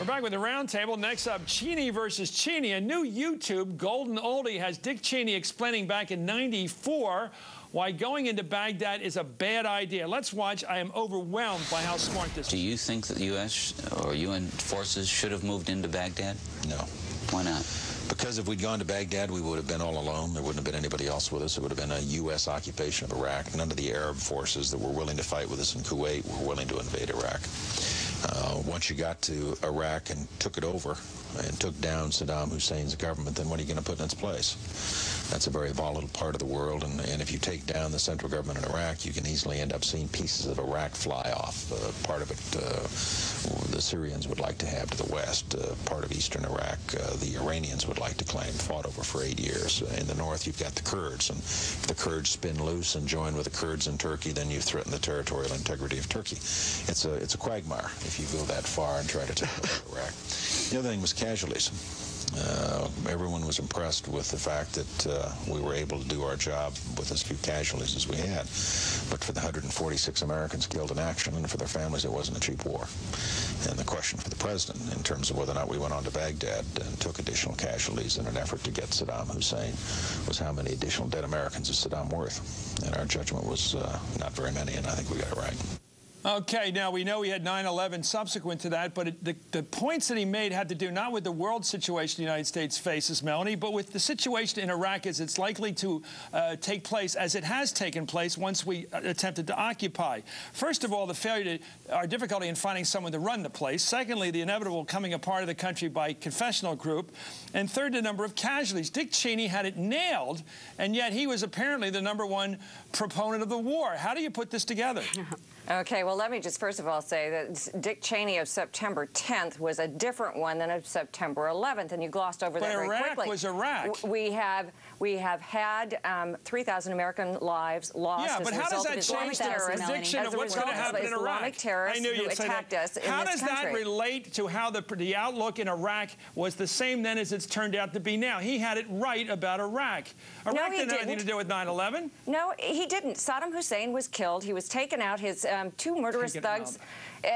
We're back with the roundtable. Next up, Cheney versus Cheney. A new YouTube golden oldie has Dick Cheney explaining back in '94 why going into Baghdad is a bad idea. Let's watch. I am overwhelmed by how smart this is. Do you think that the U.S. or UN forces should have moved into Baghdad? No. Why not? Because if we'd gone to Baghdad, we would have been all alone. There wouldn't have been anybody else with us. It would have been a U.S. occupation of Iraq. None of the Arab forces that were willing to fight with us in Kuwait were willing to invade Iraq. Once you got to Iraq and took it over and took down Saddam Hussein's government, then what are you going to put in its place? That's a very volatile part of the world, and if you take down the central government in Iraq, you can easily end up seeing pieces of Iraq fly off. Part of it the Syrians would like to have to the west. Part of eastern Iraq the Iranians would like to claim, fought over for 8 years. In the north, you've got the Kurds, and if the Kurds spin loose and join with the Kurds in Turkey, then you threaten the territorial integrity of Turkey. It's a quagmire if you go that far and try to take over Iraq. The other thing was casualties. Everyone was impressed with the fact that we were able to do our job with as few casualties as we had. But for the 146 Americans killed in action and for their families, it wasn't a cheap war. And the question for the president in terms of whether or not we went on to Baghdad and took additional casualties in an effort to get Saddam Hussein was how many additional dead Americans is Saddam worth? And our judgment was not very many, and I think we got it right. Okay, now we know we had 9/11 subsequent to that, but the points that he made had to do not with the world situation the United States faces, Melanie, but with the situation in Iraq as it's likely to take place, as it has taken place once we attempted to occupy. First of all, the failure our difficulty in finding someone to run the place. Secondly, the inevitable coming apart of the country by confessional group. And third, the number of casualties. Dick Cheney had it nailed, and yet he was apparently the #1 proponent of the war. How do you put this together? Okay, well, let me just first of all say that Dick Cheney of September 10th was a different one than of September 11th, and you glossed over that very quickly. But Iraq was Iraq. We have had 3,000 American lives lost as a result of Islamic terrorists. Prediction of what's going to happen in Iraq. Islamic terrorists who attacked us in this country. How does that relate to how the outlook in Iraq was the same then as it's turned out to be now? He had it right about Iraq. Iraq didn't have anything to do with 9/11. No, he didn't. Saddam Hussein was killed. He was taken out. His two murderous thugs.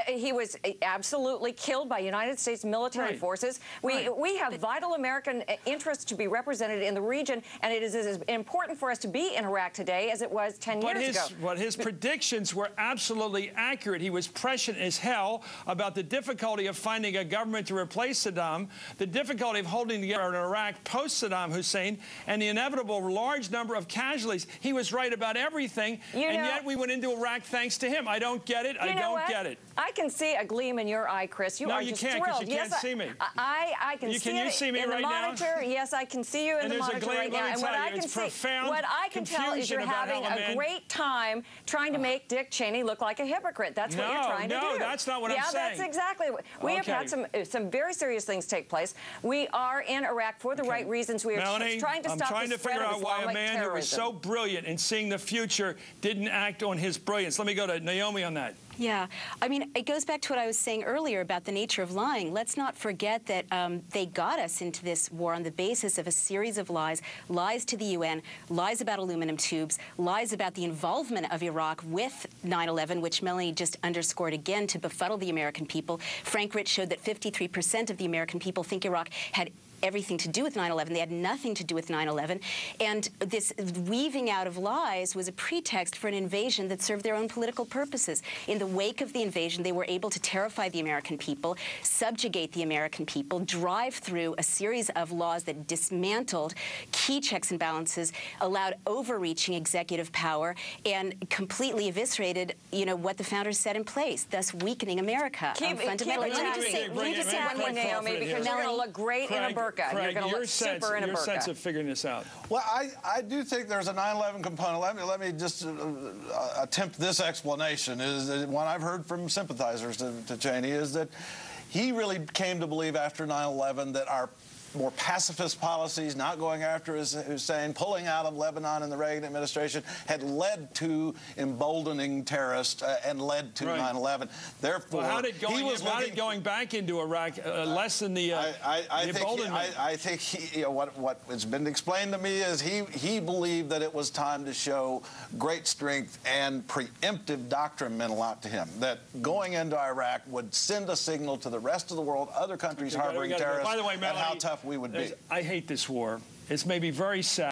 He was absolutely killed by United States military forces. We have vital American interests to be represented in the region, and it is as important for us to be in Iraq today as it was 10 years ago. But his predictions were absolutely accurate. He was prescient as hell about the difficulty of finding a government to replace Saddam, the difficulty of holding together in Iraq post-Saddam Hussein, and the inevitable large number of casualties. He was right about everything, and yet we went into Iraq thanks to him. I don't get it. I don't get it. I can see a gleam in your eye, Chris. You are just thrilled. No, you can't, because you can't see me. I can see it see me in right the monitor. Now? Yes, I can see you in the monitor right now. And what I can tell is you're having a great time trying to make Dick Cheney look like a hypocrite. That's what you're trying to do. No, that's not what I'm saying. Yeah, that's exactly what. We have had some very serious things take place. We are in Iraq for the right reasons. We are trying to stop the spread of Islamic terrorism. I'm trying to figure out why a man who was so brilliant in seeing the future didn't act on his brilliance. Let me go to Naomi on that. Yeah, I mean, it goes back to what I was saying earlier about the nature of lying. Let's not forget that they got us into this war on the basis of a series of lies, lies to the UN, lies about aluminum tubes, lies about the involvement of Iraq with 9/11, which Melanie just underscored again to befuddle the American people. Frank Rich showed that 53% of the American people think Iraq had everything to do with 9/11. They had nothing to do with 9/11. And this weaving out of lies was a pretext for an invasion that served their own political purposes. In the wake of the invasion, they were able to terrify the American people, subjugate the American people, drive through a series of laws that dismantled key checks and balances, allowed overreaching executive power, and completely eviscerated, what the founders set in place, thus weakening America. Fundamentally, let me just say one more, Naomi, because you're going to look great in a burqa. Craig, you're going to look super in a burqa. Your sense of figuring this out. Well, I do think there's a 9/11 component. Let me just attempt this explanation. Is that one I've heard from sympathizers to Cheney is that he really came to believe after 9/11 that our more pacifist policies, not going after Hussein, pulling out of Lebanon in the Reagan administration, had led to emboldening terrorists and led to 9/11. Therefore, well, how did going back into Iraq lessen the emboldenment? I think what has been explained to me is he believed that it was time to show great strength and preemptive doctrine meant a lot to him. That going into Iraq would send a signal to the rest of the world, other countries harboring terrorists, by the way, Melanie, and how tough we would be. I hate this war. It's made me very sad.